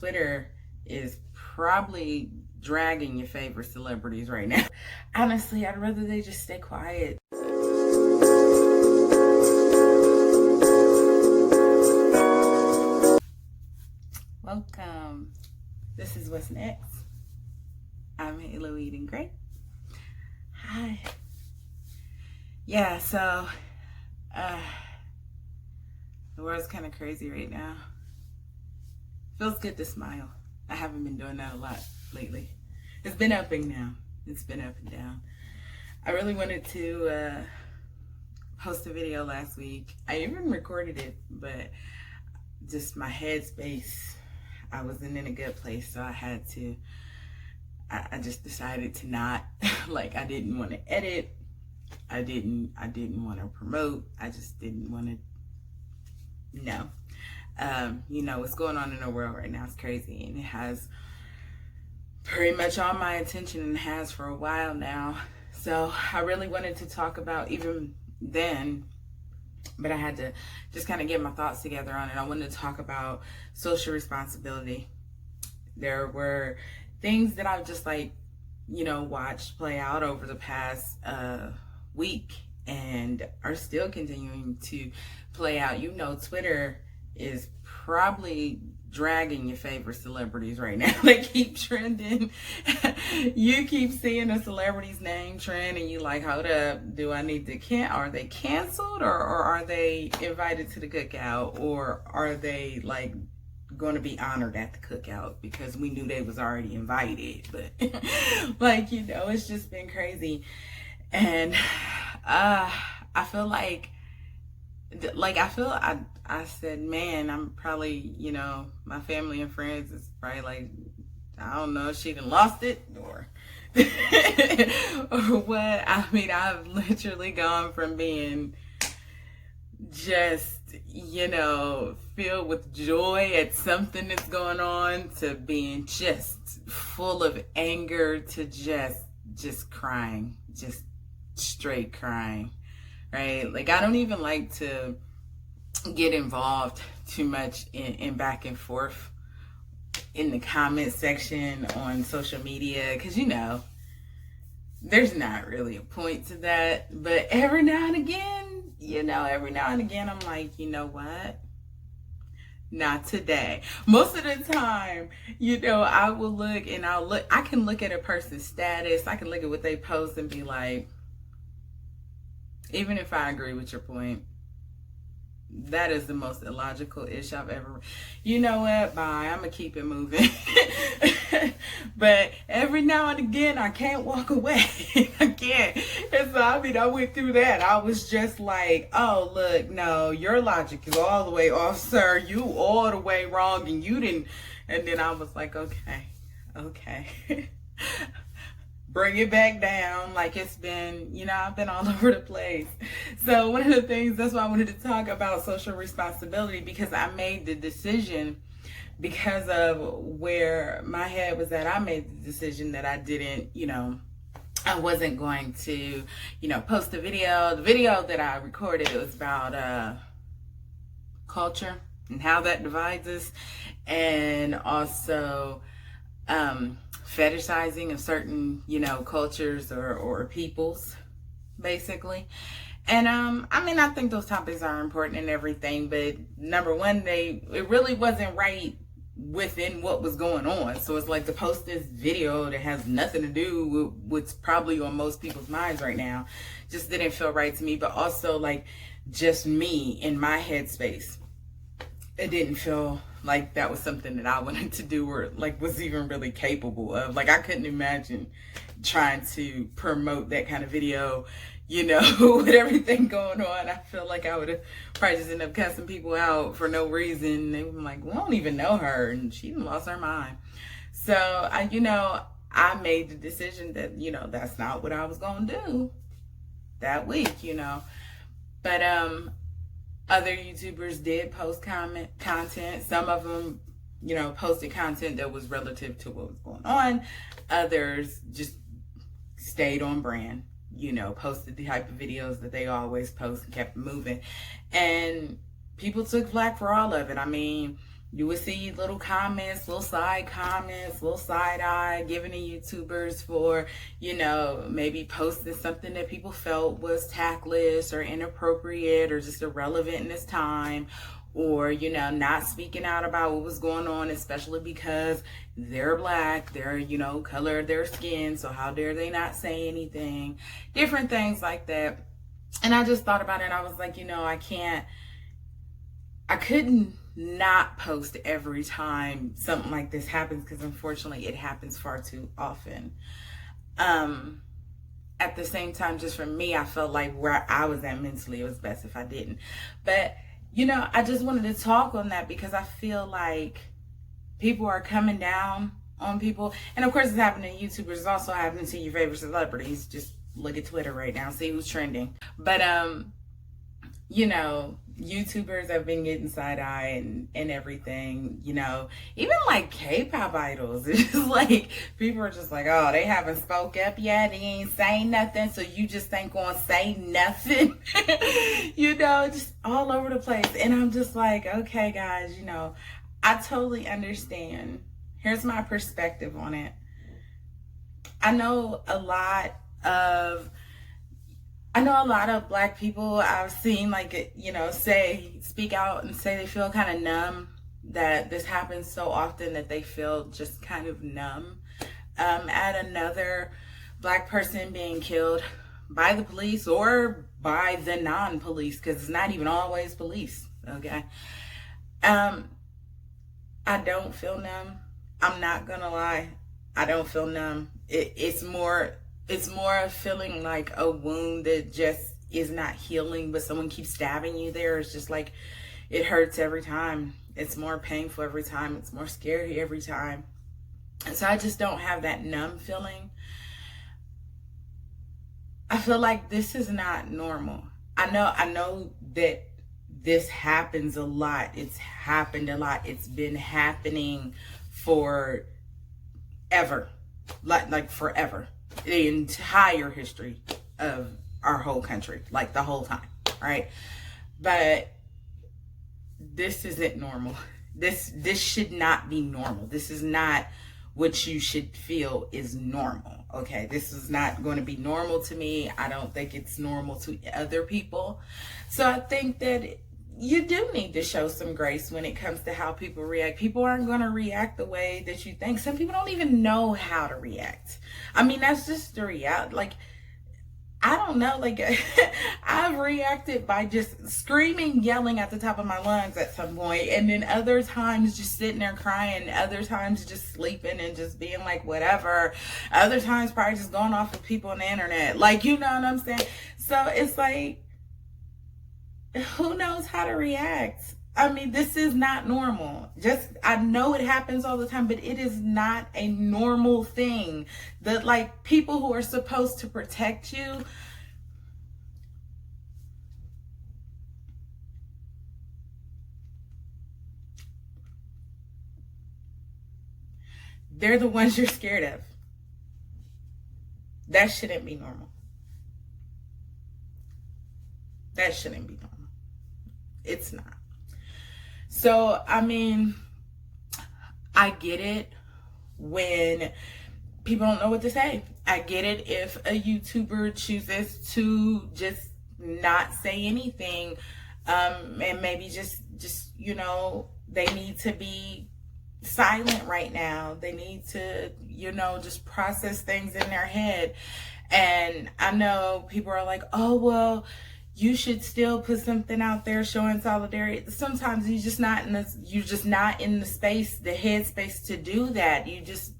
Twitter is probably dragging your favorite celebrities right now. Honestly, I'd rather they just stay quiet. Welcome. This is What's Next. I'm Halo Eden Gray. Hi. Yeah, so the world's kind of crazy right now. Feels good to smile. I haven't been doing that a lot lately. It's been up and down. It's been up and down. I really wanted to post a video last week. I even recorded it, but just my headspace, I wasn't in a good place, so I just decided to not. Like, I didn't want to edit. I didn't want to promote. I just didn't want to. No. You know, what's going on in the world right now is crazy, and it has pretty much all my attention and has for a while now. So I really wanted to talk about even then, but I had to just kind of get my thoughts together on it. I wanted to talk about social responsibility. There were things that I've just watched play out over the past week and are still continuing to play out. You know, Twitter is probably dragging your favorite celebrities right now. They keep trending. You keep seeing a celebrity's name trend and you like, hold up, do I need to are they canceled or are they invited to the cookout, or are they like going to be honored at the cookout? Because we knew they was already invited, but like, you know, it's just been crazy. And I feel I said, man, I'm probably, you know, my family and friends is probably like, I don't know if she done lost it or or what. I mean, I've literally gone from being just, you know, filled with joy at something that's going on to being just full of anger to just crying, just straight crying, right? Like, I don't even like to get involved too much in back and forth in the comment section on social media, because, you know, there's not really a point to that. But every now and again, I'm like, you know what? Not today. Most of the time, you know, I will look and I can look at a person's status. I can look at what they post and be like, even if I agree with your point, that is the most illogical ish I've ever. You know what? Bye. I'm going to keep it moving. But every now and again, I can't walk away. I can't. And so, I mean, I went through that. I was just like, oh, look, no, your logic is all the way off, sir. You all the way wrong. And you didn't. And then I was like, okay. Bring it back down. Like, it's been, you know, I've been all over the place. So one of the things, that's why I wanted to talk about social responsibility, because I made the decision, because of where my head was at, I made the decision that I didn't, you know, I wasn't going to, you know, post a video. The video that I recorded, it was about culture and how that divides us, and also fetishizing of certain, you know, cultures or peoples, basically. And I mean, I think those topics are important and everything, but number one, it really wasn't right within what was going on. So it's like, to post this video that has nothing to do with what's probably on most people's minds right now just didn't feel right to me. But also, like, just me in my headspace, it didn't feel like that was something that I wanted to do, or like was even really capable of. Like, I couldn't imagine trying to promote that kind of video, you know, with everything going on. I feel like I would have probably just ended up cussing people out for no reason. They were like, we don't even know her, and she lost her mind. So I made the decision that, you know, that's not what I was gonna do that week, you know. But other YouTubers did post content. Some of them, you know, posted content that was relative to what was going on. Others just stayed on brand, you know, posted the type of videos that they always post and kept moving. And people took flack for all of it. I mean, You would see little comments, little side comments, little side eye given to YouTubers for, maybe posting something that people felt was tactless or inappropriate or just irrelevant in this time, or, not speaking out about what was going on, especially because they're Black, they're, color of their skin, so how dare they not say anything, different things like that. And I just thought about it, and I was like, I couldn't not post every time something like this happens, because unfortunately it happens far too often. At the same time, just for me, I felt like where I was at mentally, it was best if I didn't. But, I just wanted to talk on that because I feel like people are coming down on people. And of course it's happening to YouTubers. It's also happening to your favorite celebrities. Just look at Twitter right now, see who's trending. But, YouTubers have been getting side-eye and everything, even like K-pop idols. It's just like, people are just like, oh, they haven't spoke up yet, they ain't saying nothing, so you just ain't gonna say nothing. Just all over the place. And I'm just like, okay, guys, I totally understand. Here's my perspective on it. I know a lot of Black people I've seen, like, speak out and say they feel kind of numb, that this happens so often that they feel just kind of numb at another Black person being killed by the police or by the non-police, because it's not even always police, okay? I don't feel numb. I'm not gonna lie. I don't feel numb. It's more of feeling like a wound that just is not healing, but someone keeps stabbing you there. It's just like, it hurts every time. It's more painful every time. It's more scary every time. And so I just don't have that numb feeling. I feel like this is not normal. I know that this happens a lot. It's happened a lot. It's been happening for ever, like forever. The entire history of our whole country, like the whole time, right? But this isn't normal. This should not be normal. This is not what you should feel is normal, okay? This is not going to be normal to me. I don't think it's normal to other people. So I think that you do need to show some grace when it comes to how people react. People aren't going to react the way that you think. Some people don't even know how to react. I mean, that's just the reality. Like, I don't know, like, I've reacted by just screaming, yelling at the top of my lungs at some point, and then other times just sitting there crying, other times just sleeping and just being like, whatever. Other times probably just going off with people on the internet. Like, you know what I'm saying? So it's like, who knows how to react? I mean, this is not normal. I know it happens all the time, but it is not a normal thing. That, like, people who are supposed to protect you, they're the ones you're scared of. That shouldn't be normal. That shouldn't be normal. It's not. So, I mean, I get it when people don't know what to say. I get it if a YouTuber chooses to just not say anything, and maybe just they need to be silent right now. They need to, just process things in their head. And I know people are like, oh, well, you should still put something out there showing solidarity. Sometimes you're just not in the space, the headspace to do that.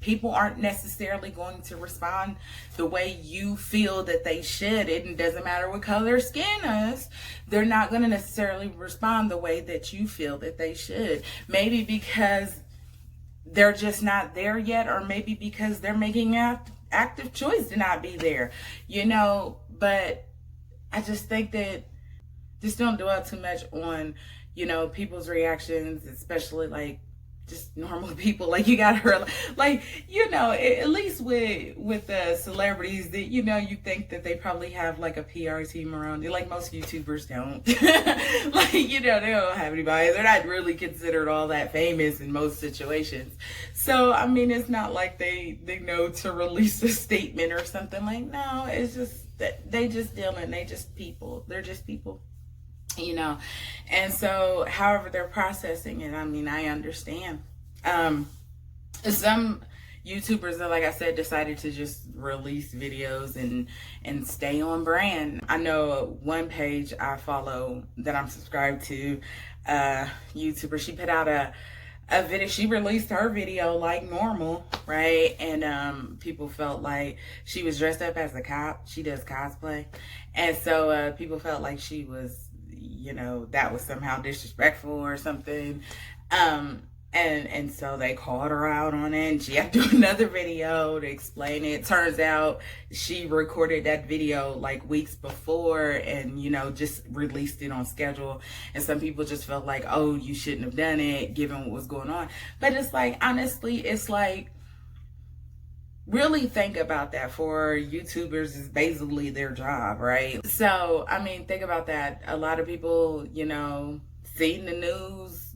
People aren't necessarily going to respond the way you feel that they should. It doesn't matter what color their skin is. They're not going to necessarily respond the way that you feel that they should. Maybe because they're just not there yet, or maybe because they're making an active choice to not be there, but I just think that just don't dwell too much on, people's reactions, especially like just normal people. Like, you gotta realize, like, you know, at least with the celebrities, that, you know, you think that they probably have like a PR team around it. Like, most YouTubers don't. Like, you know, they don't have anybody. They're not really considered all that famous in most situations. So I mean, it's not like they know to release a statement or something. Like, no, it's just that they just dealing. They just people. They're just people. You know, and so however they're processing it, I mean, I understand. Some YouTubers that, like I said, decided to just release videos and stay on brand. I know one page I follow that I'm subscribed to, YouTuber, she put out a video. She released her video like normal, right? And people felt like she was dressed up as a cop. She does cosplay, and so people felt like she was, you know, that was somehow disrespectful or something. And so they called her out on it, and she had to do another video to explain it. Turns out she recorded that video like weeks before and, you know, just released it on schedule. And some people just felt like, oh, you shouldn't have done it given what was going on. But it's like, honestly, it's like, really think about that. For YouTubers, is basically their job, right? So, I mean, think about that. A lot of people, you know, seen the news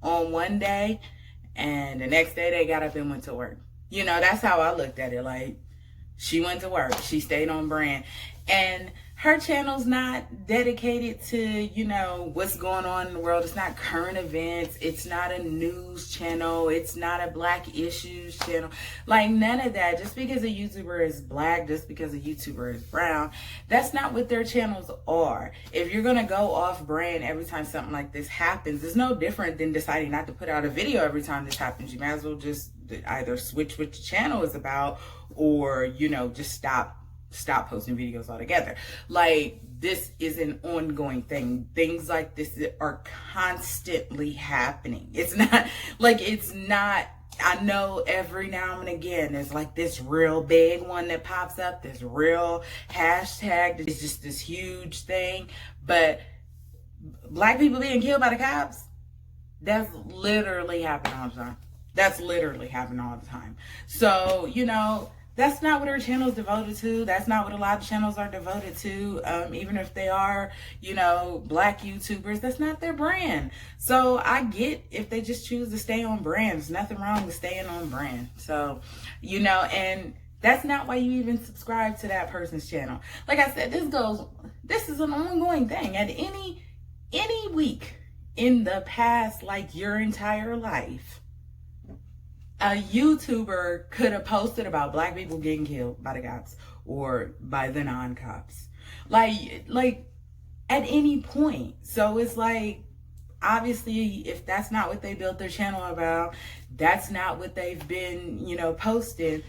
on one day and the next day they got up and went to work. You know, that's how I looked at it. Like, she went to work, she stayed on brand, and her channel's not dedicated to, you know, what's going on in the world. It's not current events. It's not a news channel. It's not a Black issues channel. Like, none of that. Just because a YouTuber is Black, just because a YouTuber is brown, that's not what their channels are. If you're going to go off brand every time something like this happens, it's no different than deciding not to put out a video every time this happens. You might as well just either switch what your channel is about, or, you know, just stop posting videos altogether. Like, this is an ongoing thing. Things like this are constantly happening. It's not like, I know every now and again there's like this real big one that pops up, this real hashtag. It's just this huge thing. But Black people being killed by the cops, that's literally happening all the time. That's literally happening all the time. So, you know, that's not what her channel is devoted to. That's not what a lot of channels are devoted to. Even if they are, you know, Black YouTubers, that's not their brand. So I get if they just choose to stay on brand. There's nothing wrong with staying on brand. So, you know, and that's not why you even subscribe to that person's channel. Like I said, this is an ongoing thing. At any week in the past, like your entire life, a YouTuber could have posted about Black people getting killed by the cops or by the non-cops. Like at any point. So it's like, obviously, if that's not what they built their channel about, that's not what they've been, you know, posting,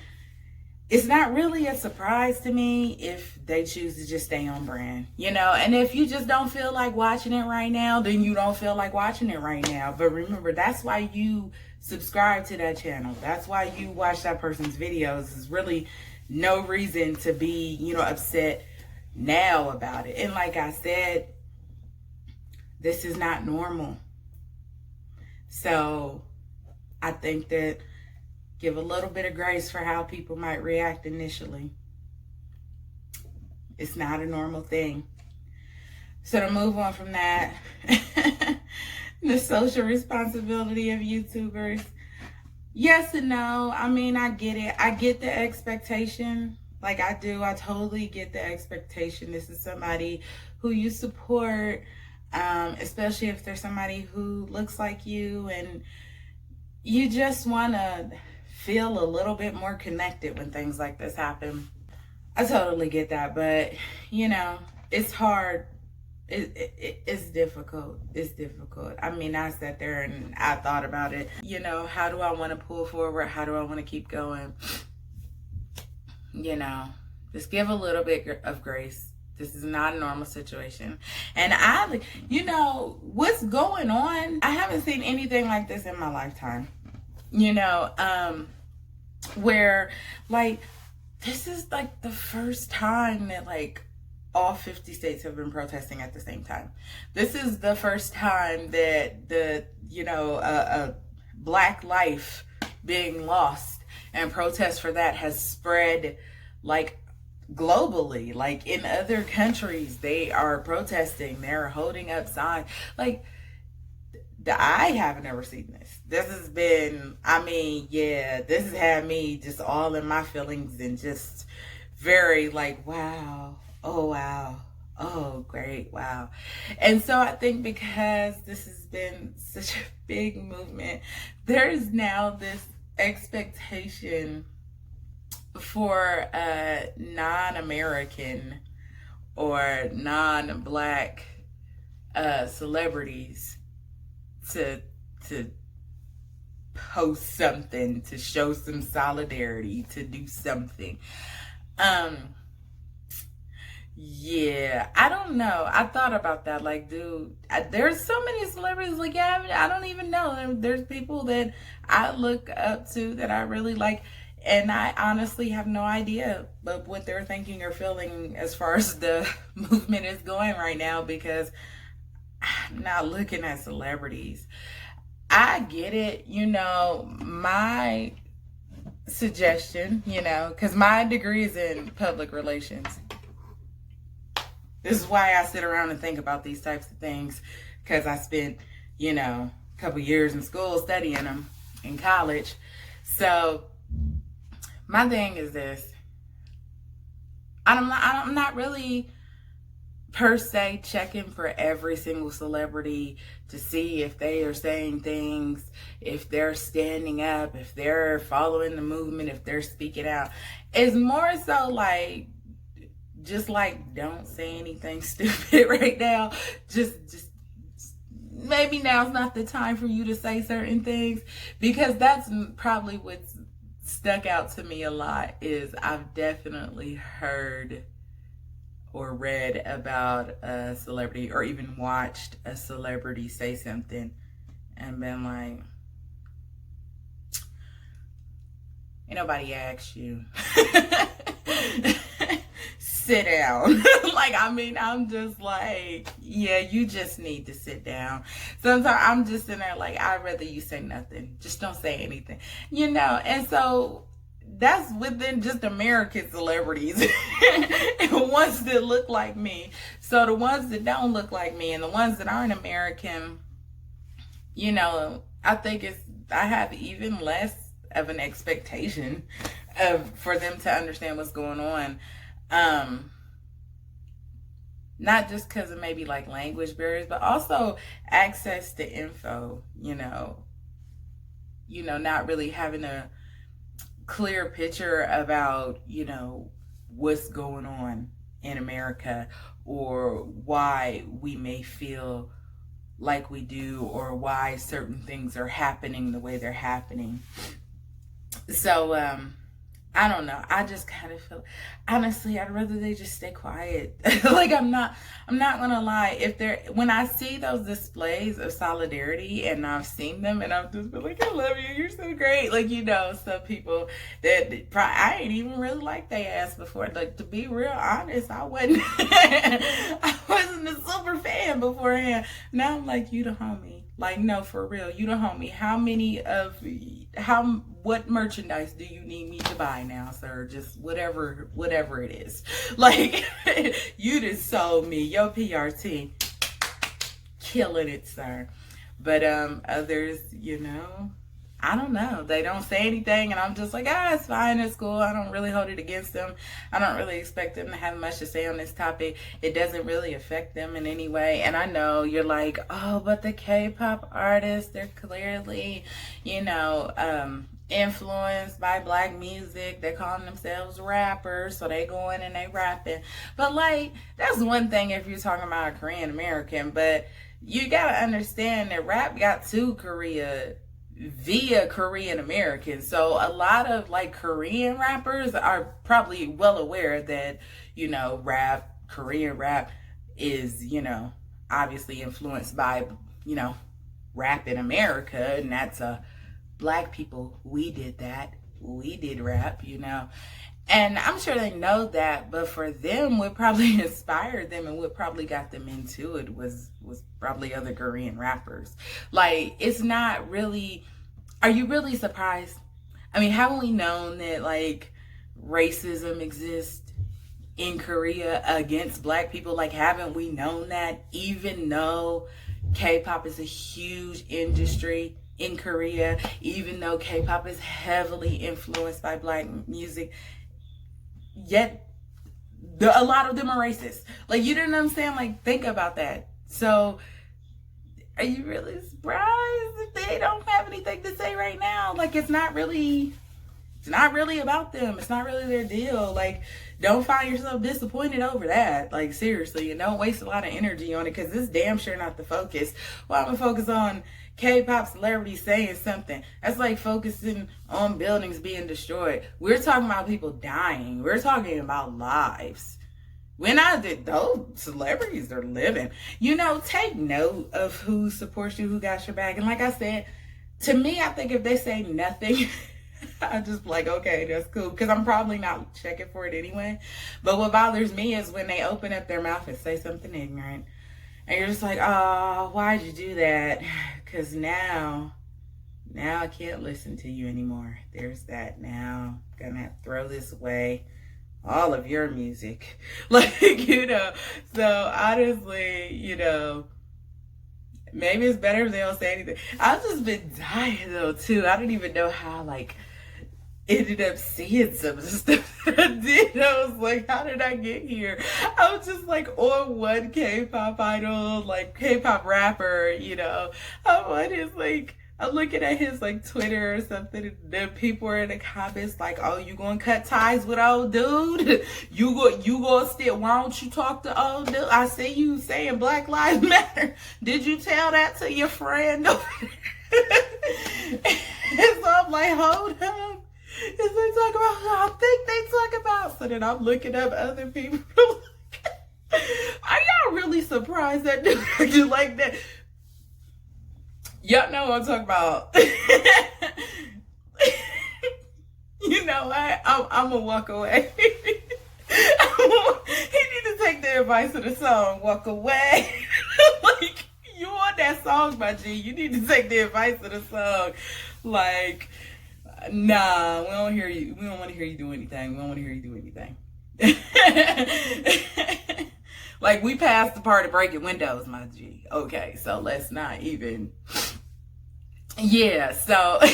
it's not really a surprise to me if they choose to just stay on brand, you know. And if you just don't feel like watching it right now, then you don't feel like watching it right now. But remember, that's why you subscribe to that channel. That's why you watch that person's videos. There's really no reason to be, you know, upset now about it. And like I said, this is not normal. So I think that give a little bit of grace for how people might react initially. It's not a normal thing. So to move on from that, the social responsibility of YouTubers. Yes and no. I mean, I get it. I get the expectation. Like, I do. I totally get the expectation. This is somebody who you support, especially if there's somebody who looks like you, and you just want to feel a little bit more connected when things like this happen. I totally get that, but, you know, it's hard. It's difficult. It's difficult. I mean, I sat there and I thought about it. You know, how do I want to pull forward? How do I want to keep going? You know, just give a little bit of grace. This is not a normal situation. And you know, what's going on? I haven't seen anything like this in my lifetime. You know, where, like, this is like the first time that, like, all 50 states have been protesting at the same time. This is the first time that you know, Black life being lost, and protest for that has spread like globally. Like in other countries, they are protesting, they're holding up signs. Like, I haven't ever seen this. This has been, I mean, yeah, this has had me just all in my feelings and just very like, wow, oh, wow, oh, great, wow. And so I think because this has been such a big movement, there's now this expectation for non-American or non-Black celebrities to post something, to show some solidarity, to do something. Yeah, I don't know. I thought about that. Like, dude, there's so many celebrities. Like, yeah, I don't even know. There's people that I look up to that I really like, and I honestly have no idea of what they're thinking or feeling as far as the movement is going right now, because I'm not looking at celebrities. I get it, my suggestion, because my degree is in public relations. This is why I sit around and think about these types of things, because I spent, a couple years in school studying them in college. So my thing is this. I'm not really per se checking for every single celebrity to see if they are saying things, if they're standing up, if they're following the movement, if they're speaking out. It's more so like, just like, don't say anything stupid right now. Just maybe now's not the time for you to say certain things, because that's probably what's stuck out to me a lot. Is I've definitely heard or read about a celebrity, or even watched a celebrity say something and been like, ain't nobody asked you. Sit down. I'm just like, yeah, you just need to sit down. Sometimes I'm just in there like, I'd rather you say nothing. Just don't say anything. And so that's within just American celebrities and ones that look like me. So the ones that don't look like me and the ones that aren't American, I think I have even less of an expectation for them to understand what's going on. Not just because of maybe like language barriers, but also access to info, not really having a clear picture about, what's going on in America, or why we may feel like we do, or why certain things are happening the way they're happening. So, I don't know. I just kind of feel, honestly, I'd rather they just stay quiet. Like, I'm not gonna lie. When I see those displays of solidarity, and I've seen them, and I've just been like, I love you, you're so great. Like, some people that I ain't even really like they ass before. Like, to be real honest, I wasn't a super fan beforehand. Now I'm like, you the homie. Like, no, for real, you the homie. What merchandise do you need me to buy now, sir? Just whatever it is. Like, you just sold me. Your PRT, killing it, sir. But others, I don't know. They don't say anything, and I'm just like, it's fine, it's cool. I don't really hold it against them. I don't really expect them to have much to say on this topic. It doesn't really affect them in any way. And I know you're like, oh, but the K-pop artists, they're clearly, influenced by Black music. They're calling themselves rappers, so they go in and they rapping. But like, that's one thing if you're talking about a Korean American, but you gotta understand that rap got to Korea via Korean Americans. So a lot of like Korean rappers are probably well aware that, Korean rap is, obviously influenced by, rap in America, and that's Black people. We did that. We did rap, And I'm sure they know that, but for them, what probably inspired them and what probably got them into it was probably other Korean rappers. Like, it's not really Are you really surprised? I mean, haven't we known that like racism exists in Korea against black people? Like, haven't we known that? Even though K-pop is a huge industry in Korea, even though K-pop is heavily influenced by black music, yet a lot of them are racist. Like, you know what I'm saying? Like, think about that. So, are you really surprised if they don't have anything to say right now? Like, it's not really about them. It's not really their deal. Like, don't find yourself disappointed over that. Like, seriously, and don't waste a lot of energy on it, because it's damn sure not the focus. Well, I'm gonna focus on K-pop celebrities saying something. That's like focusing on buildings being destroyed. We're talking about people dying. We're talking about lives. When I did, those celebrities are living. You know, take note of who supports you, who got your back. And like I said, to me, I think if they say nothing, I just be like, okay, that's cool. Because I'm probably not checking for it anyway. But what bothers me is when they open up their mouth and say something ignorant. And you're just like, oh, why'd you do that? Because now I can't listen to you anymore. There's that. Now I'm gonna have to throw this away. All of your music. Like, you know. So honestly, you know, maybe it's better if they don't say anything. I've just been dying though too. I don't even know how like ended up seeing some of the stuff that I did. I was like, how did I get here? I was just like on one K-pop idol, like K-pop rapper, you know. I'm on his like, I'm looking at his like Twitter or something, and then people are in the comments like, oh, you gonna cut ties with old dude? You go still, why don't you talk to old dude? I see you saying Black Lives Matter. Did you tell that to your friend? And so I'm like, hold up. Is they talk about who I think they talk about? So then I'm looking up other people. Are y'all really surprised that dude acted like that? Y'all know what I'm talking about. You know what? I'm gonna walk away. He need to take the advice of the song, walk away. Like, you want that song, my G. You need to take the advice of the song. Like, nah, we don't hear you. We don't want to hear you do anything. We don't want to hear you do anything. Like, we passed the part of breaking windows, my G. Okay, so let's not even. Yeah, so. I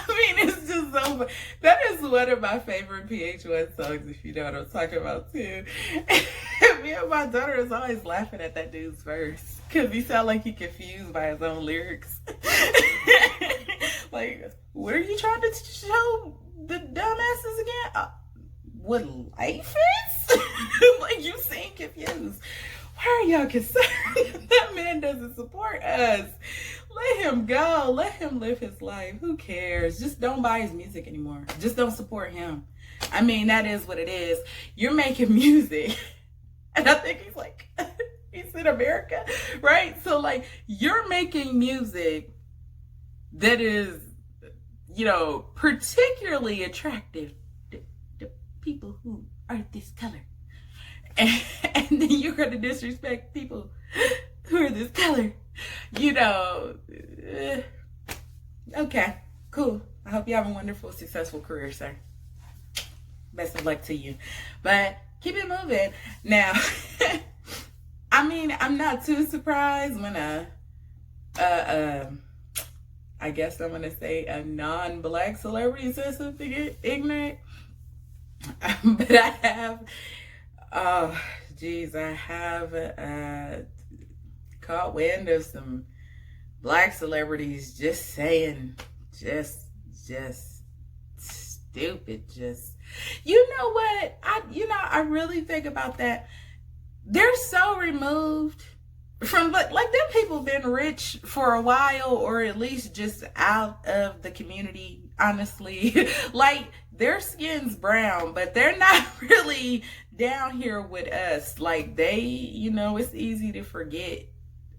mean, it's just so. That is one of my favorite PH1 songs, if you know what I'm talking about, too. Me and my daughter is always laughing at that dude's verse, because he sounds like he confused by his own lyrics. Like, what are you trying to show the dumbasses again? What life is? Like, you seem confused. Why are y'all concerned? That man doesn't support us. Let him go. Let him live his life. Who cares? Just don't buy his music anymore. Just don't support him. I mean, that is what it is. You're making music. And I think he's like, he's in America, right? So, like, you're making music that is, you know, particularly attractive to people who are this color. And then you're going to disrespect people who are this color. You know, okay, cool. I hope you have a wonderful, successful career, sir. Best of luck to you. But keep it moving. Now, I mean, I'm not too surprised when I guess I'm going to say a non-black celebrity says something ignorant. But I have, oh, geez, I have caught wind of some black celebrities just saying just stupid, just, you know what, I really think about that. They're so removed from, like them people been rich for a while, or at least just out of the community, honestly. Like, their skin's brown, but they're not really down here with us. Like, they, you know, it's easy to forget.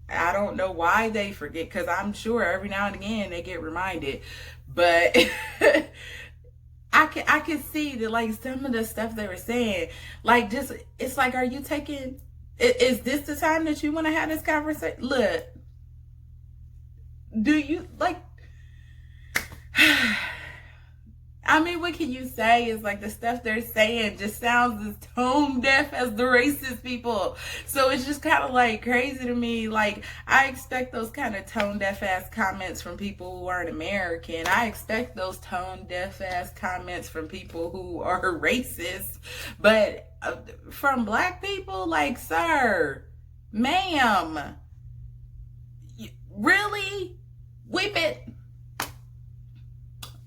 I don't know why they forget, because I'm sure every now and again they get reminded. But I can see that, like, some of the stuff they were saying, like, just, it's like, are you taking, is this the time that you want to have this conversation? Look, do you like? I mean, what can you say? Is like the stuff they're saying just sounds as tone deaf as the racist people. So it's just kind of like crazy to me. Like, I expect those kind of tone deaf ass comments from people who aren't American. I expect those tone deaf ass comments from people who are racist. But from black people, like, sir, ma'am, really?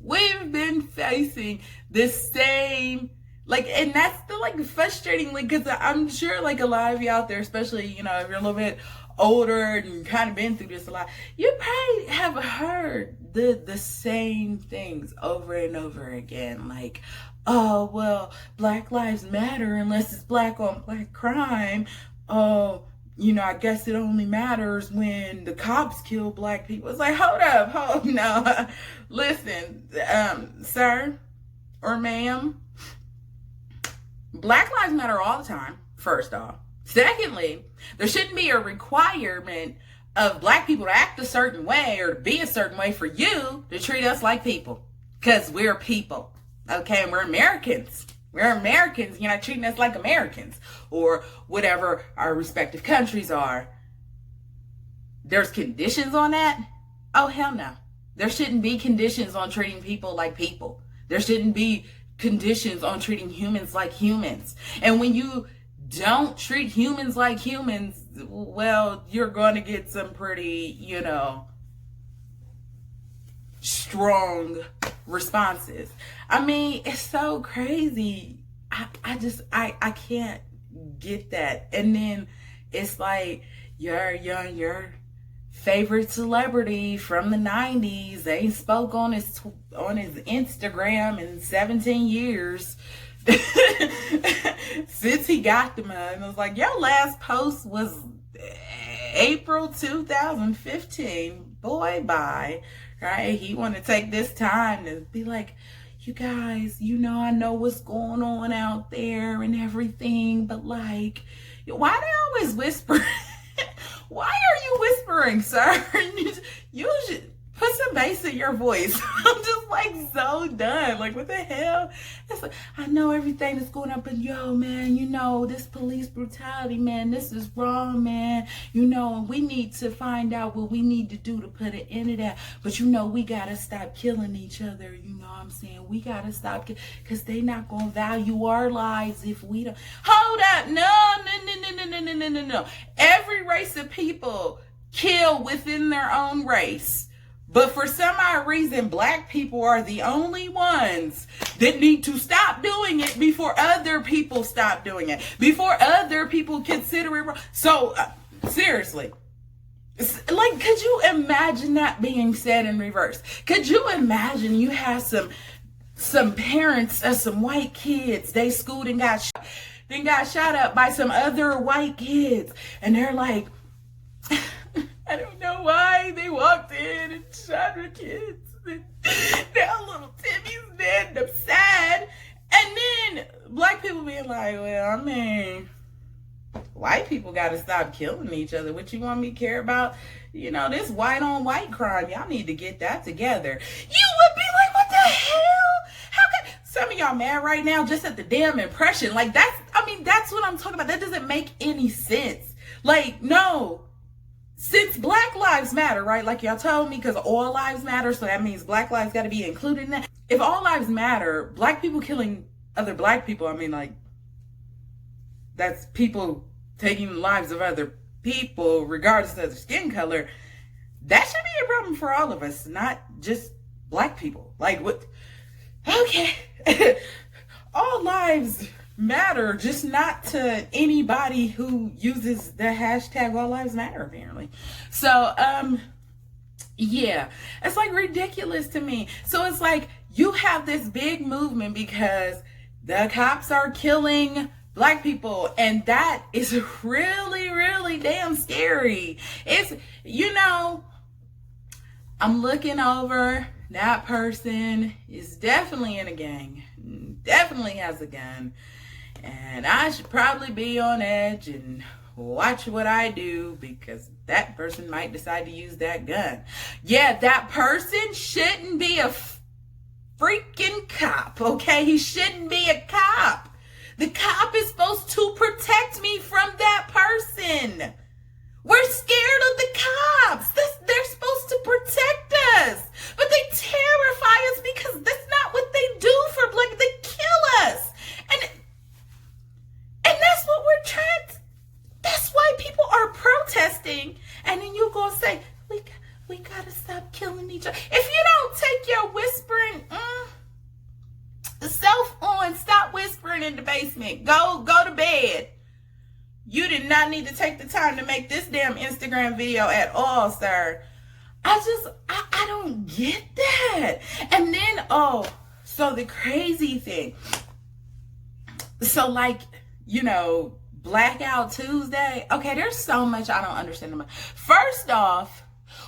We've been facing the same, like, and that's the like frustrating, like, because I'm sure like a lot of you out there, especially, you know, if you're a little bit older and kind of been through this a lot, you probably have heard the same things over and over again. Like, oh, well, Black Lives Matter unless it's black on black crime. Oh, you know, I guess it only matters when the cops kill black people. It's like, hold no. Listen, sir or ma'am, Black Lives Matter all the time, first off. Secondly, there shouldn't be a requirement of black people to act a certain way or to be a certain way for you to treat us like people. Because we're people, okay? And we're Americans. We're Americans. You're not treating us like Americans or whatever our respective countries are. There's conditions on that? Oh, hell no. There shouldn't be conditions on treating people like people. There shouldn't be conditions on treating humans like humans. And when you don't treat humans like humans, well, you're going to get some pretty, you know, strong responses. I mean, it's so crazy. I can't get that. And then it's like your favorite celebrity from the 90s, they spoke on his Instagram in 17 years since he got the money. It was like, your last post was April 2015. Boy, bye. Right? He want to take this time to be like, you guys, you know, I know what's going on out there and everything, but like, why they always whisper? Why are you whispering, sir? You should put some bass in your voice. I'm just like so done. Like, what the hell? It's like, I know everything that's going on, but yo, man, you know, this police brutality, man, this is wrong, man. You know, and we need to find out what we need to do to put an end to that. But you know, we gotta stop killing each other. You know what I'm saying? We gotta stop, because they not gonna value our lives if we don't. Hold up. No. Every race of people kill within their own race. But for some odd reason, black people are the only ones that need to stop doing it before other people stop doing it. Before other people consider it wrong. So, seriously. Like, could you imagine that being said in reverse? Could you imagine you have some parents of some white kids, they schooled and got shot up by some other white kids. And they're like, I don't know why they walked in and shot the kids. Now little Timmy's dead and I'm sad. And then black people being like, well, I mean, white people got to stop killing each other. What you want me to care about? You know, this white on white crime. Y'all need to get that together. You would be like, what the hell? How could some of y'all mad right now just at the damn impression? Like, that's what I'm talking about. That doesn't make any sense. Like, no. Since Black Lives Matter, right? Like y'all told me, because all lives matter, so that means black lives got to be included in that. If all lives matter, black people killing other black people, I mean, like, that's people taking the lives of other people, regardless of their skin color. That should be a problem for all of us, not just black people. Like, what? Okay. All lives matter, just not to anybody who uses the hashtag all lives matter, apparently. So yeah, it's like ridiculous to me. So it's like you have this big movement because the cops are killing black people, and that is really, really damn scary. It's, you know, I'm looking over, that person is definitely in a gang, definitely has a gun. And I should probably be on edge and watch what I do, because that person might decide to use that gun. Yeah, that person shouldn't be a freaking cop, okay? He shouldn't be a cop. The cop is supposed to protect me from that person. We're scared of the cops. They're supposed to protect us. But they terrify us because that's not what they do for Black. They kill us. And that's what we're trying to, that's why people are protesting. And then you gonna say, we gotta stop killing each other. If you don't take your whispering self on, stop whispering in the basement. Go to bed. You did not need to take the time to make this damn Instagram video at all, sir. I don't get that. And then, so the crazy thing. So like, Blackout Tuesday. Okay, there's so much I don't understand about. First off,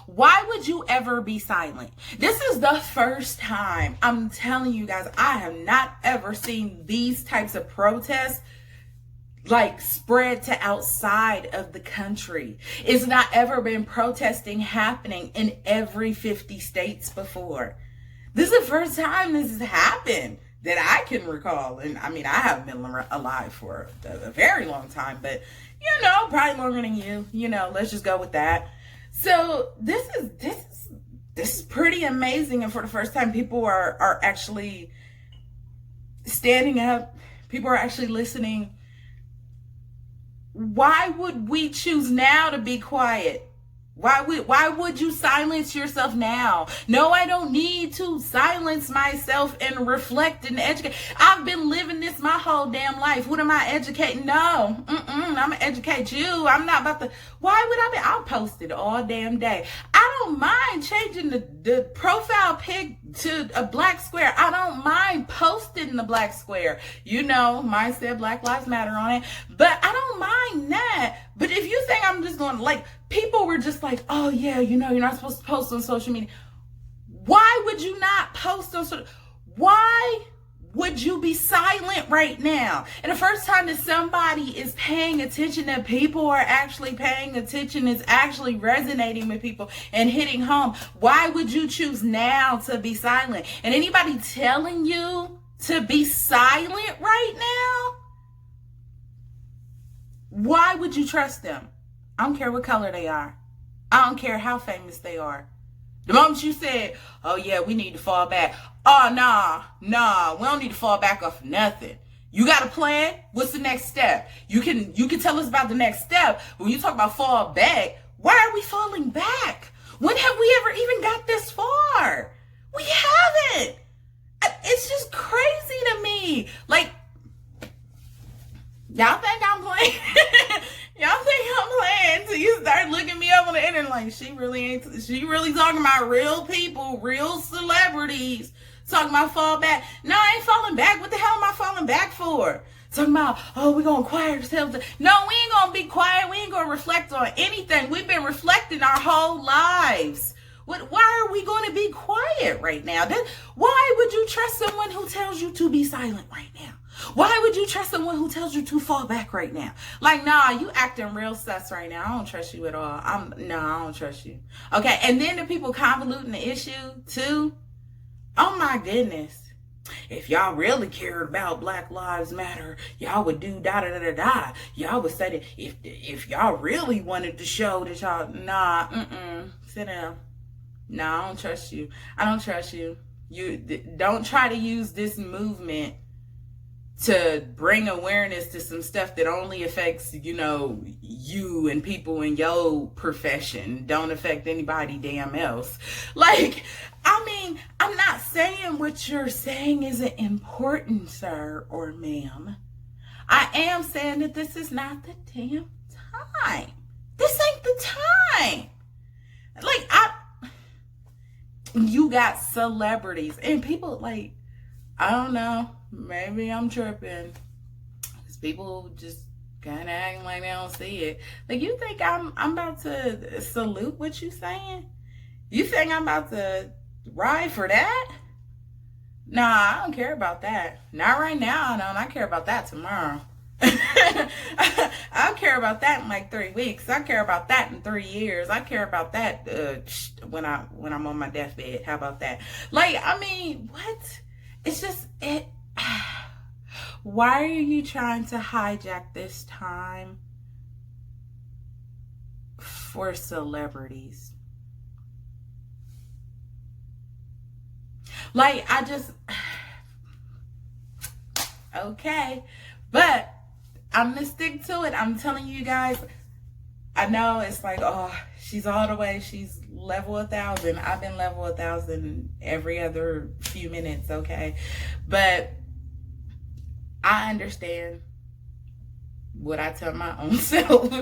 why would you ever be silent? This is the first time, I'm telling you guys, I have not ever seen these types of protests like spread to outside of the country. It's not ever been protesting happening in every 50 states before. This is the first time this has happened that I can recall. And I mean, I haven't been alive for a very long time, but probably longer than you, let's just go with that. So this is pretty amazing. And for the first time, people are actually standing up. People are actually listening. Why would we choose now to be quiet? Why would you silence yourself now? No, I don't need to silence myself and reflect and educate. I've been living this my whole damn life. What am I educating? No, I'm gonna educate you. I'm not about to. Why would I be? I'll post it all damn day. I don't mind changing the profile pic to a black square. I don't mind posting the black square. Mine said Black Lives Matter on it, but I don't mind that. But if you think I'm just going people were just like, oh yeah, you're not supposed to post on social media. Why would you not post on social? Why would you be silent right now? And the first time that somebody is paying attention, that people are actually paying attention, is actually resonating with people and hitting home. Why would you choose now to be silent? And anybody telling you to be silent right now, why would you trust them? I don't care what color they are. I don't care how famous they are. The moment you said, oh yeah, we need to fall back. Oh, nah, we don't need to fall back off nothing. You got a plan? What's the next step? You can tell us about the next step. When you talk about fall back, why are we falling back? When have we ever even got this far? We haven't. It's just crazy to me. Y'all think I'm playing? Y'all think I'm playing until you start looking me up on the internet like, she really talking about real people, real celebrities, talking about fall back. No, I ain't falling back. What the hell am I falling back for? Talking about, we're going to quiet ourselves. No, we ain't going to be quiet. We ain't going to reflect on anything. We've been reflecting our whole lives. Why are we going to be quiet right now? Why would you trust someone who tells you to be silent right now? Why would you trust someone who tells you to fall back right now? Nah, you acting real sus right now. I don't trust you at all. I don't trust you. Okay, and then the people convoluting the issue too. Oh my goodness. If y'all really cared about Black Lives Matter, y'all would do da-da-da-da-da. Y'all would say that if y'all really wanted to show that y'all, sit down. No, I don't trust you. I don't trust you. You don't try to use this movement to bring awareness to some stuff that only affects, you and people in your profession. Don't affect anybody damn else. I'm not saying what you're saying isn't important, sir or ma'am. I am saying that this is not the damn time. This ain't the time. You got celebrities and people I don't know. Maybe I'm tripping. Because people just kind of acting like they don't see it. You think I'm about to salute what you saying? You think I'm about to ride for that? Nah, I don't care about that. Not right now, I don't. I care about that tomorrow. I don't care about that in like 3 weeks. I care about that in 3 years. I care about that when I'm on my deathbed. How about that? Like, I mean, what? It's just it. Why are you trying to hijack this time for celebrities? Like, I just, okay, but I'm gonna stick to it. I'm telling you guys, I know it's like, oh, she's all the way, she's level 1,000. I've been level 1,000 every other few minutes, okay? But I understand what I tell my own self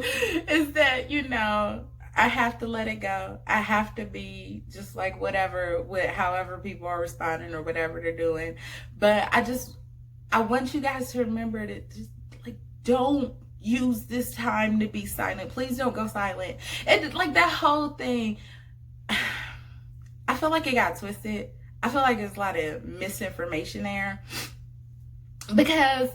is that, you know, I have to let it go. I have to be just like whatever, with however people are responding or whatever they're doing. But I want you guys to remember that just like, don't use this time to be silent. Please don't go silent. And like that whole thing, I feel like it got twisted. I feel like there's a lot of misinformation there, because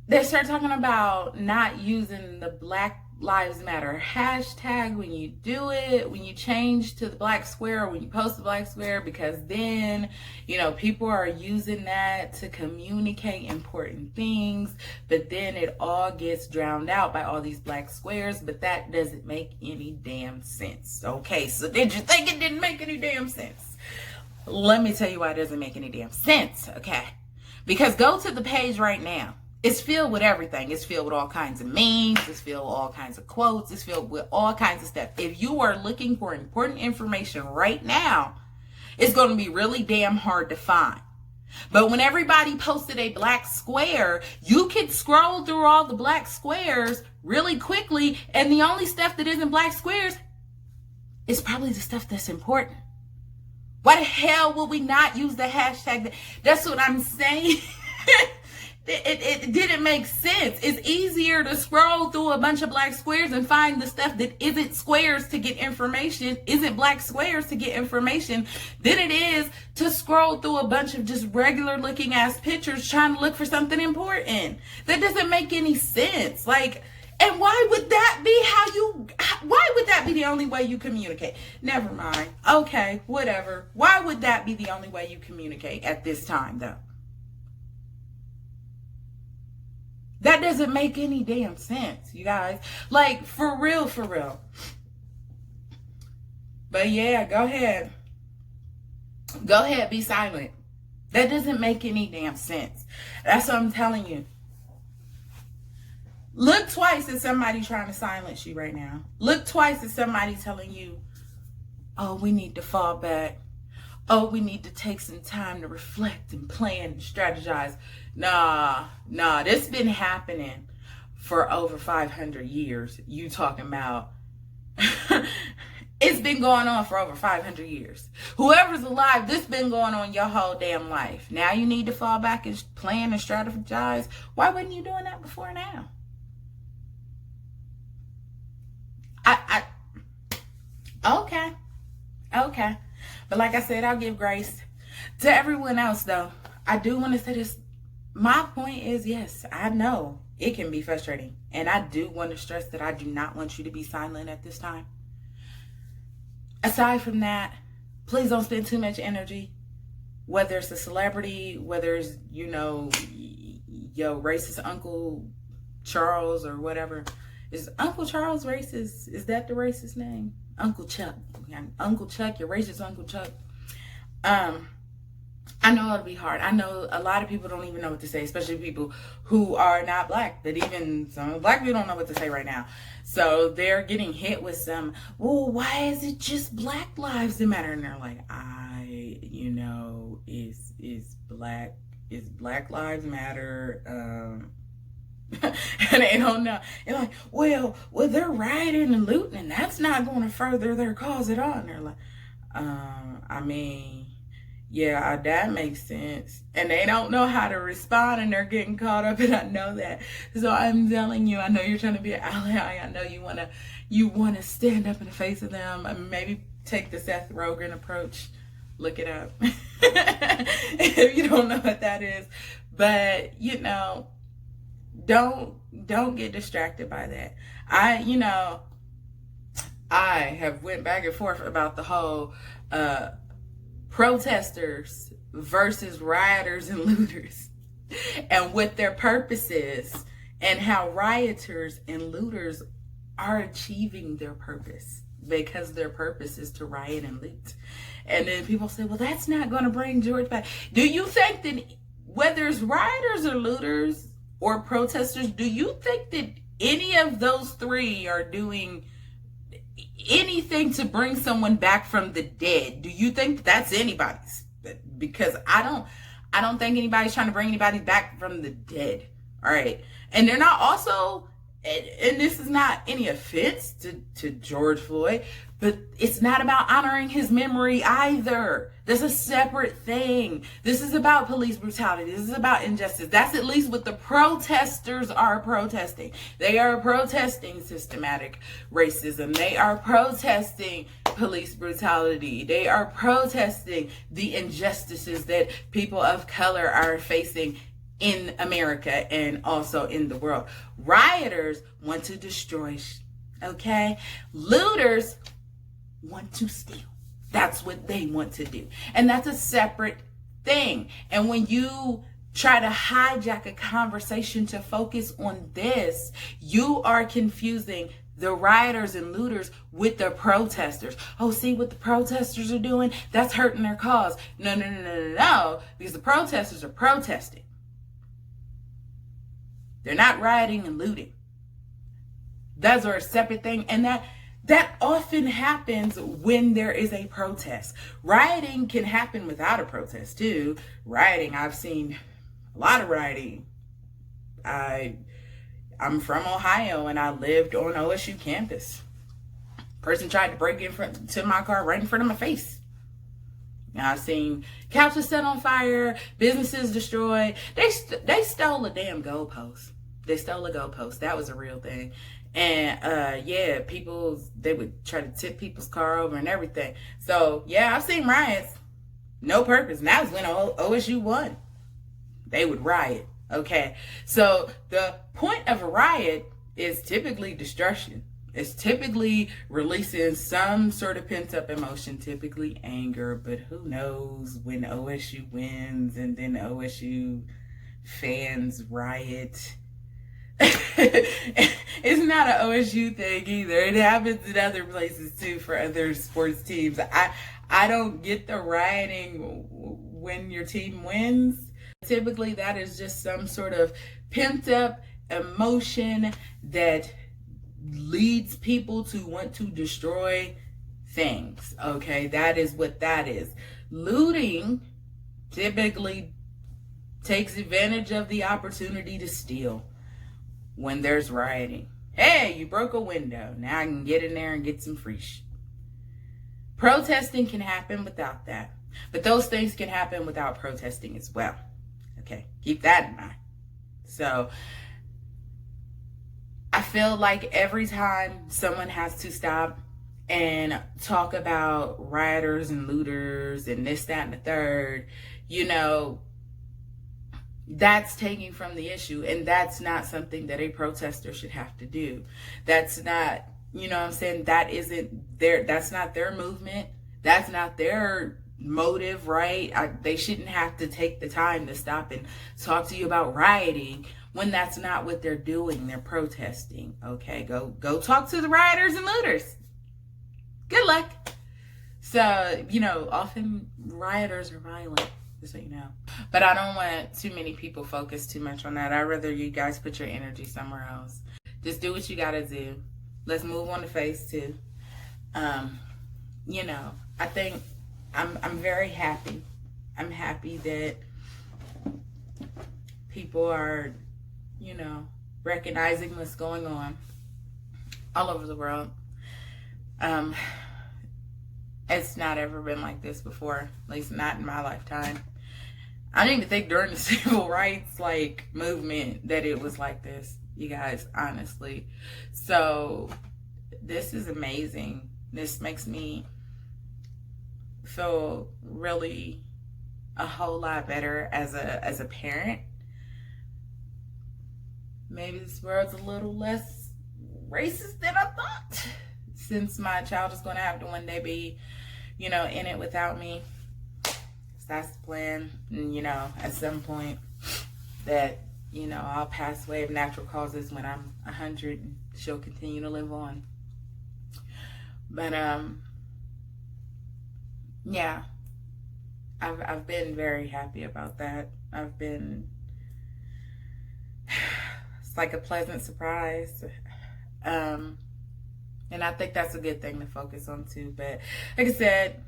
they start talking about not using the Black Lives Matter hashtag when you do it, when you change to the black square, or when you post the black square, because then, you know, people are using that to communicate important things, but then it all gets drowned out by all these black squares. But that doesn't make any damn sense. Okay, so did you think it didn't make any damn sense? Let me tell you why it doesn't make any damn sense, okay? Because go to the page right now. It's filled with everything. It's filled with all kinds of memes. It's filled with all kinds of quotes. It's filled with all kinds of stuff. If you are looking for important information right now, it's going to be really damn hard to find. But when everybody posted a black square, you could scroll through all the black squares really quickly, and the only stuff that isn't black squares is probably the stuff that's important. Why the hell would we not use the hashtag? That's what I'm saying. It didn't make sense. It's easier to scroll through a bunch of black squares and find the stuff that isn't squares to get information, isn't black squares to get information, than it is to scroll through a bunch of just regular looking ass pictures trying to look for something important. That doesn't make any sense. Like, and why would that be the only way you communicate? Never mind. Okay, whatever. Why would that be the only way you communicate at this time, though? That doesn't make any damn sense, you guys. Like, for real, for real. But yeah, go ahead. Go ahead, be silent. That doesn't make any damn sense. That's what I'm telling you. Look twice at somebody trying to silence you right now. Look twice at somebody telling you, oh, we need to fall back. Oh, we need to take some time to reflect and plan and strategize. Nah, this been happening for over 500 years. You talking about, it's been going on for over 500 years. Whoever's alive, this been going on your whole damn life. Now you need to fall back and plan and strategize. Why wasn't you doing that before now? Okay. But like I said, I'll give grace to everyone else, though. I do want to say this. My point is, yes, I know it can be frustrating. And I do want to stress that I do not want you to be silent at this time. Aside from that, please don't spend too much energy. Whether it's a celebrity, whether it's, you know, yo, racist Uncle Charles or whatever. Is Uncle Charles racist? Is that the racist name? Uncle Chuck. Uncle Chuck, your racist Uncle Chuck. I know it'll be hard. I know a lot of people don't even know what to say, especially people who are not black. But even some black people don't know what to say right now. So they're getting hit with some, well, why is it just Black Lives that matter? And they're like, is Black Lives Matter, and they don't know. They're like, well, they're rioting and looting, and that's not going to further their cause at all. And they're like, yeah, that makes sense. And they don't know how to respond, and they're getting caught up, and I know that. So I'm telling you, I know you're trying to be an ally. I know you wanna stand up in the face of them. I mean, maybe take the Seth Rogen approach. Look it up if you don't know what that is. But you know, don't get distracted by that. I have went back and forth about the whole protesters versus rioters and looters and what their purpose is, and how rioters and looters are achieving their purpose, because their purpose is to riot and loot. And then people say, well, that's not going to bring George back. Do you think that whether it's rioters or looters or protesters, do you think that any of those three are doing anything to bring someone back from the dead? Do you think that's anybody's? Because I don't think anybody's trying to bring anybody back from the dead. All right. And they're not also, and this is not any offense to George Floyd, but it's not about honoring his memory either. That's a separate thing. This is about police brutality. This is about injustice. That's at least what the protesters are protesting. They are protesting systematic racism. They are protesting police brutality. They are protesting the injustices that people of color are facing in America and also in the world. Rioters want to destroy, okay? Looters want to steal. That's what they want to do. And that's a separate thing. And when you try to hijack a conversation to focus on this, you are confusing the rioters and looters with the protesters. Oh, see what the protesters are doing? That's hurting their cause. No, because the protesters are protesting. They're not rioting and looting. Those are a separate thing. And that often happens when there is a protest. Rioting can happen without a protest too. Rioting, I've seen a lot of rioting. I'm from Ohio and I lived on OSU campus. Person tried to break into my car right in front of my face. Now, I've seen couches set on fire, businesses destroyed. They stole a damn goalpost. They stole a goalpost. That was a real thing. And people, they would try to tip people's car over and everything. So yeah, I've seen riots, no purpose. And that was when OSU won. They would riot. Okay. So the point of a riot is typically destruction. It's typically releasing some sort of pent-up emotion, typically anger, but who knows when OSU wins and then OSU fans riot. It's not an OSU thing either. It happens in other places too for other sports teams. I don't get the rioting when your team wins. Typically that is just some sort of pent-up emotion that leads people to want to destroy things. Okay, that is what that is. Looting typically takes advantage of the opportunity to steal when there's rioting. Hey, you broke a window. Now I can get in there and get some free shit. Protesting can happen without that. But those things can happen without protesting as well. Okay, keep that in mind. So I feel like every time someone has to stop and talk about rioters and looters and this, that, and the third, that's taking from the issue. And that's not something that a protester should have to do. That's not, that isn't that's not their movement. That's not their motive, right? They shouldn't have to take the time to stop and talk to you about rioting when that's not what they're doing. They're protesting. Okay, go talk to the rioters and looters. Good luck. So, often rioters are violent, just so you know. But I don't want too many people focus too much on that. I'd rather you guys put your energy somewhere else. Just do what you gotta do. Let's move on to phase 2. I think I'm very happy. I'm happy that people are recognizing what's going on all over the world. It's not ever been like this before, at least not in my lifetime. I didn't even think during the civil rights movement that it was like this, you guys, honestly. So this is amazing. This makes me feel really a whole lot better as a parent. maybe this world's a little less racist than I thought, since my child is going to have to one day be, in it without me. So that's the plan. And, at some point that, I'll pass away of natural causes when I'm 100 and she'll continue to live on. But, yeah, I've been very happy about that. It's like a pleasant surprise. And I think that's a good thing to focus on too. But like I said,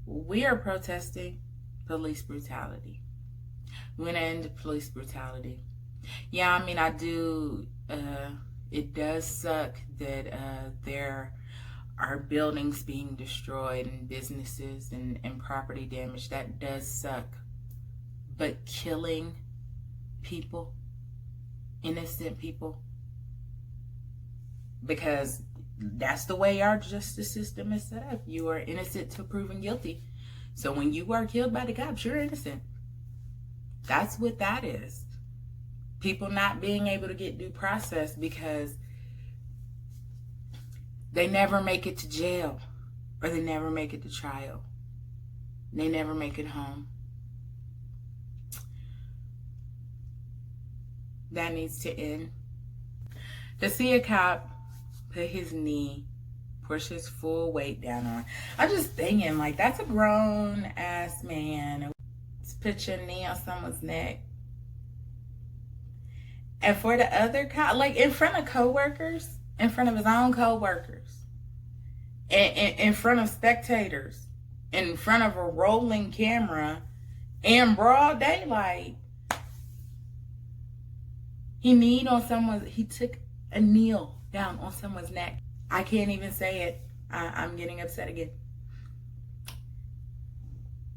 we are protesting police brutality. We want to end police brutality. Yeah, I mean, I do, it does suck that there are buildings being destroyed and businesses and property damage. That does suck. But killing people, innocent people, because that's the way our justice system is set up. You are innocent till proven guilty. So when you are killed by the cops, you're innocent. That's what that is. People not being able to get due process because they never make it to jail, or they never make it to trial. They never make it home. That needs to end. To see a cop put his knee, push his full weight down on, I'm just thinking, like, that's a grown ass man. Put your knee on someone's neck. And for the other cop, like in front of coworkers, in front of his own coworkers, in front of spectators, in front of a rolling camera, in broad daylight, he took a kneel down on someone's neck. I can't even say it. I'm getting upset again.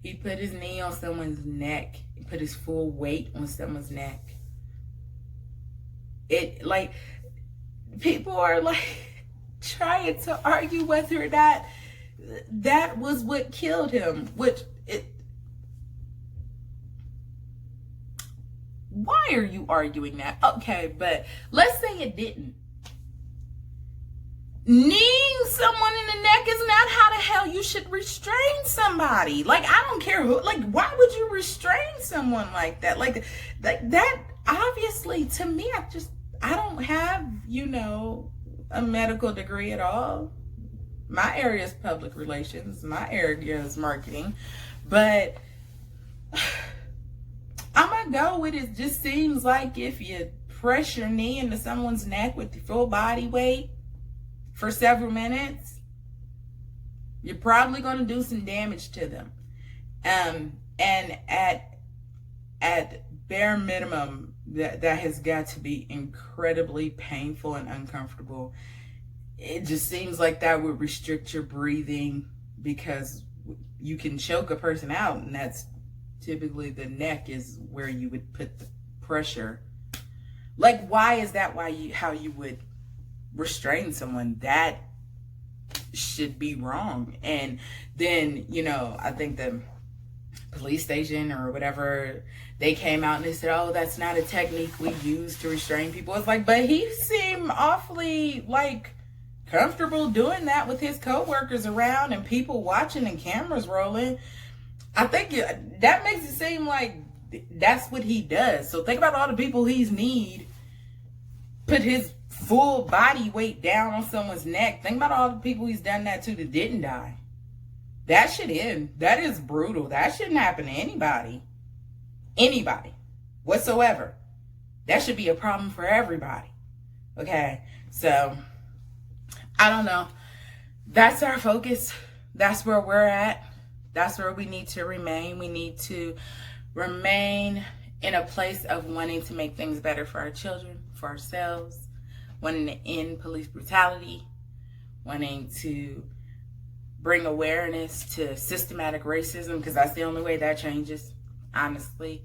He put his knee on someone's neck. He put his full weight on someone's neck. People are trying to argue whether or not that was what killed him, why are you arguing that? Okay, but let's say it didn't. Kneeing someone in the neck is not how the hell you should restrain somebody. I don't care who, why would you restrain someone like that? That obviously, to me, I don't have, a medical degree at all. My area is public relations. My area is marketing. But I'm going to go with it. Just seems like if you press your knee into someone's neck with your full body weight for several minutes, you're probably going to do some damage to them. And at bare minimum, that has got to be incredibly painful and uncomfortable. It just seems like that would restrict your breathing, because you can choke a person out, and that's typically the neck is where you would put the pressure. Why is that how you would restrain someone? That should be wrong. And then, I think the police station or whatever, they came out and they said, oh, that's not a technique we use to restrain people. It's but he seemed awfully comfortable doing that with his coworkers around and people watching and cameras rolling. I think that makes it seem like that's what he does. So think about all the people he's put his full body weight down on someone's neck. Think about all the people he's done that to that didn't die. That should end. That is brutal. That shouldn't happen to anybody. Anybody whatsoever. That should be a problem for everybody. Okay, so I don't know. That's our focus. That's where we're at. That's where we need to remain. We need to remain in a place of wanting to make things better for our children, for ourselves, wanting to end police brutality, wanting to bring awareness to systematic racism, because that's the only way that changes, honestly.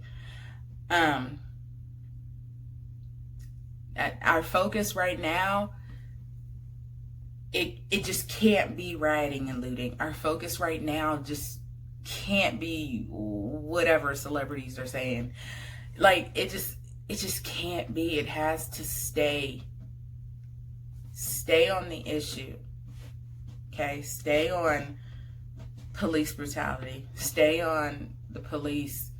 Our focus right now, it just can't be rioting and looting. Our focus right now just can't be whatever celebrities are saying. It just can't be. It has to stay on the issue. Okay, stay on police brutality. Stay on the police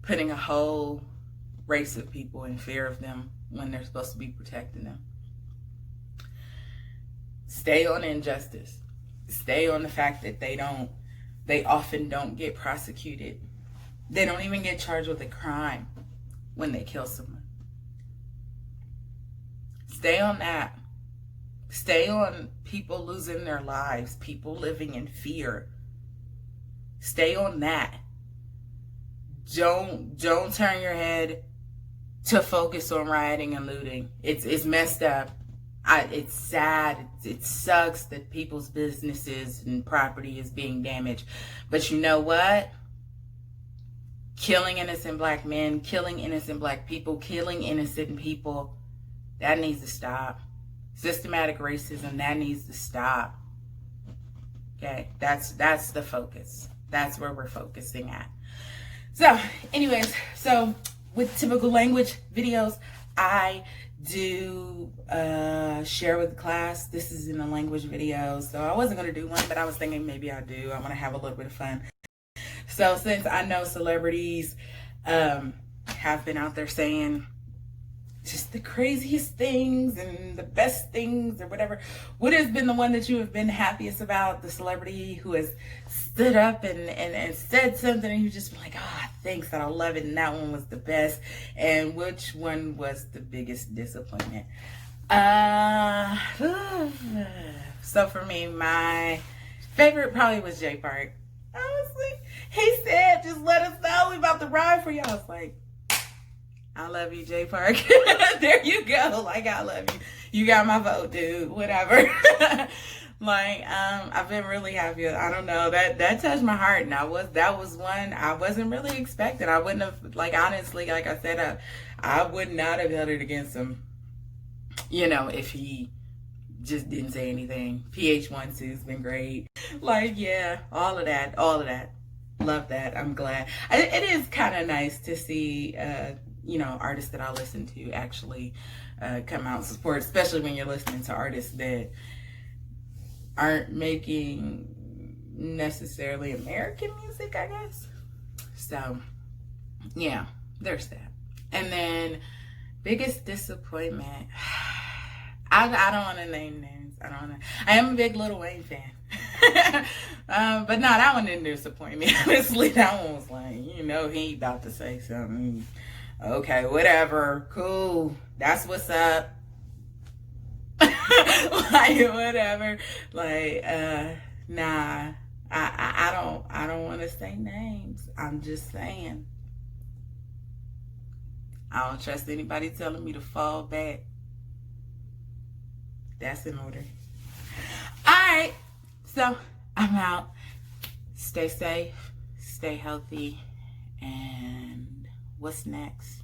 putting a whole race of people in fear of them when they're supposed to be protecting them. Stay on injustice. Stay on the fact that they often don't get prosecuted. They don't even get charged with a crime when they kill someone. Stay on that. Stay on people losing their lives, people living in fear. Stay on that. Don't turn your head to focus on rioting and looting. It's messed up. It's sad. It sucks that people's businesses and property is being damaged. But you know what? Killing innocent black men, killing innocent black people, killing innocent people, that needs to stop. Systematic racism, that needs to stop. Okay, that's the focus. That's where we're focusing at. So, anyways, with typical language videos, I do share with the class. This is in a language video, so I wasn't going to do one, but I was thinking maybe I'll do. I want to have a little bit of fun. So since I know celebrities have been out there saying just the craziest things and the best things or whatever, what has been the one that you have been happiest about? The celebrity who has stood up and said something and you just been like, thanks, I love it, and that one was the best. And which one was the biggest disappointment? So for me, my favorite probably was Jay Park. Honestly, he said, just let us know, we about to ride for you. I was like, I love you, Jay Park. There you go. Like, I love you. You got my vote, dude. Whatever. I've been really happy. I don't know. That touched my heart. And that was one I wasn't really expecting. I wouldn't have, honestly, like I said, I would not have held it against him, if he just didn't say anything. PH12's been great. Yeah, all of that. Love that. I'm glad. It is kind of nice to see, artists that I listen to actually come out and support, especially when you're listening to artists that aren't making necessarily American music, I guess. So, yeah, there's that. And then, biggest disappointment. I don't want to name names. I am a big Lil Wayne fan. But no, that one didn't disappoint me. Honestly, that one was like, he ain't about to say something. Okay, whatever. Cool. That's what's up. Whatever. Nah. I don't want to say names. I'm just saying. I don't trust anybody telling me to fall back. That's in order. Alright. So, I'm out. Stay safe. Stay healthy. And what's next?